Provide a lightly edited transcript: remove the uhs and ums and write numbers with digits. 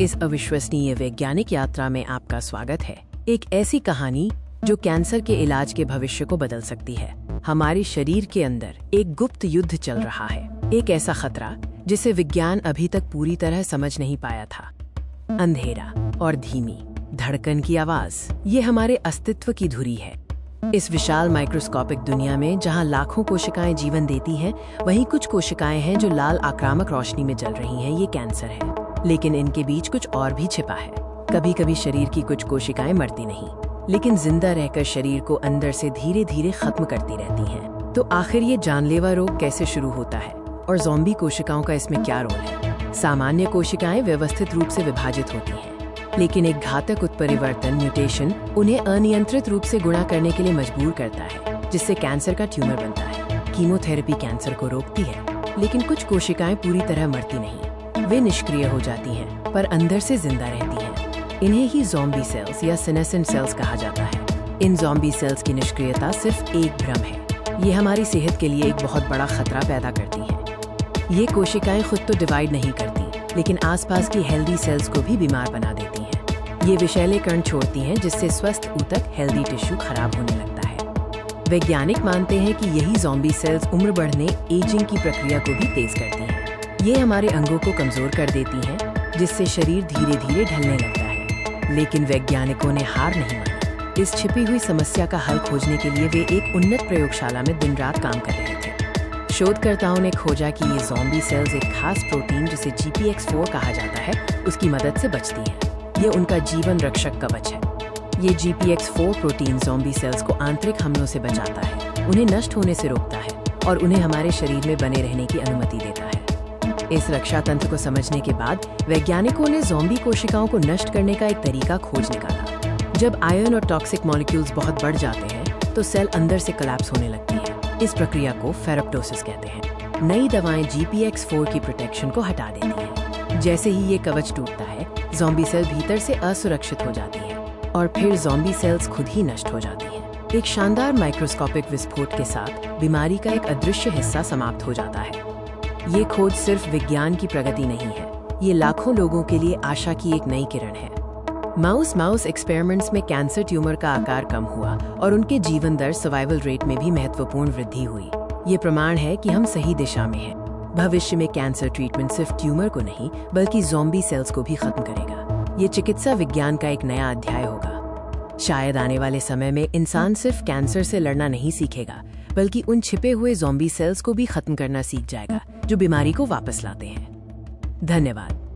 इस अविश्वसनीय वैज्ञानिक यात्रा में आपका स्वागत है। एक ऐसी कहानी जो कैंसर के इलाज के भविष्य को बदल सकती है। हमारे शरीर के अंदर एक गुप्त युद्ध चल रहा है, एक ऐसा खतरा जिसे विज्ञान अभी तक पूरी तरह समझ नहीं पाया था। अंधेरा और धीमी धड़कन की आवाज, ये हमारे अस्तित्व की धुरी है। इस विशाल माइक्रोस्कोपिक दुनिया में जहां लाखों कोशिकाएं जीवन देती हैं, वहीं कुछ कोशिकाएं हैं जो लाल आक्रामक रोशनी में जल रही हैं। ये कैंसर है, लेकिन इनके बीच कुछ और भी छिपा है। कभी कभी शरीर की कुछ कोशिकाएं मरती नहीं, लेकिन जिंदा रहकर शरीर को अंदर से धीरे धीरे खत्म करती रहती हैं। तो आखिर ये जानलेवा रोग कैसे शुरू होता है और ज़ॉम्बी कोशिकाओं का इसमें क्या रोल है? सामान्य कोशिकाएं व्यवस्थित रूप से विभाजित होती हैं, लेकिन एक घातक उत्परिवर्तन म्यूटेशन उन्हें अनियंत्रित रूप से गुणा करने के लिए मजबूर करता है, जिससे कैंसर का ट्यूमर बनता है। कीमोथेरेपी कैंसर को रोकती है, लेकिन कुछ कोशिकाएं पूरी तरह मरती नहीं। वे निष्क्रिय हो जाती हैं, पर अंदर से जिंदा रहती हैं। इन्हें ही ज़ॉम्बी सेल्स या सीनेसेंट सेल्स कहा जाता है। इन ज़ॉम्बी सेल्स की निष्क्रियता सिर्फ एक भ्रम है। ये हमारी सेहत के लिए एक बहुत बड़ा खतरा पैदा करती हैं। ये कोशिकाएं खुद तो डिवाइड नहीं करती, लेकिन आसपास की हेल्दी सेल्स को भी बीमार बना देती हैं। ये विषैले कण छोड़ती हैं, जिससे स्वस्थ ऊतक हेल्दी टिश्यू खराब होने लगता है। वैज्ञानिक मानते हैं कि यही ज़ॉम्बी सेल्स उम्र बढ़ने एजिंग की प्रक्रिया को भी तेज करती हैं। ये हमारे अंगों को कमजोर कर देती हैं, जिससे शरीर धीरे धीरे ढलने लगता है। लेकिन वैज्ञानिकों ने हार नहीं मानी। इस छिपी हुई समस्या का हल खोजने के लिए वे एक उन्नत प्रयोगशाला में दिन रात काम कर रहे थे। शोधकर्ताओं ने खोजा कि ये ज़ॉम्बी सेल्स एक खास प्रोटीन जिसे GPX4 कहा जाता है, उसकी मदद से बचती हैं। ये उनका जीवन रक्षक कवच है। ये GPX4 प्रोटीन ज़ॉम्बी सेल्स को आंतरिक हमलों से बचाता है, उन्हें नष्ट होने से रोकता है और उन्हें हमारे शरीर में बने रहने की अनुमति देता है। इस रक्षा तंत्र को समझने के बाद वैज्ञानिकों ने ज़ॉम्बी कोशिकाओं को नष्ट करने का एक तरीका खोज निकाला। जब आयन और टॉक्सिक मॉलिक्यूल्स बहुत बढ़ जाते हैं, तो सेल अंदर से कोलैप्स होने लगती है। इस प्रक्रिया को फेरोप्टोसिस कहते हैं। नई दवाएं GPX4 की प्रोटेक्शन को हटा देती हैं। जैसे ही ये कवच टूटता है, ज़ॉम्बी सेल भीतर से असुरक्षित हो जाती है और फिर ज़ॉम्बी सेल्स खुद ही नष्ट हो जाती हैं। एक शानदार माइक्रोस्कोपिक विस्फोट के साथ बीमारी का एक अदृश्य हिस्सा समाप्त हो जाता है। ये खोज सिर्फ विज्ञान की प्रगति नहीं है, ये लाखों लोगों के लिए आशा की एक नई किरण है। माउस एक्सपेरिमेंट्स में कैंसर ट्यूमर का आकार कम हुआ और उनके जीवन दर सर्वाइवल रेट में भी महत्वपूर्ण वृद्धि हुई। ये प्रमाण है कि हम सही दिशा में हैं। भविष्य में कैंसर ट्रीटमेंट सिर्फ ट्यूमर को नहीं, बल्कि ज़ॉम्बी सेल्स को भी खत्म करेगा। ये चिकित्सा विज्ञान का एक नया अध्याय होगा। शायद आने वाले समय में इंसान सिर्फ कैंसर से लड़ना नहीं सीखेगा, बल्कि उन छिपे हुए ज़ॉम्बी सेल्स को भी खत्म करना सीख जाएगा, जो बीमारी को वापस लाते हैं। धन्यवाद।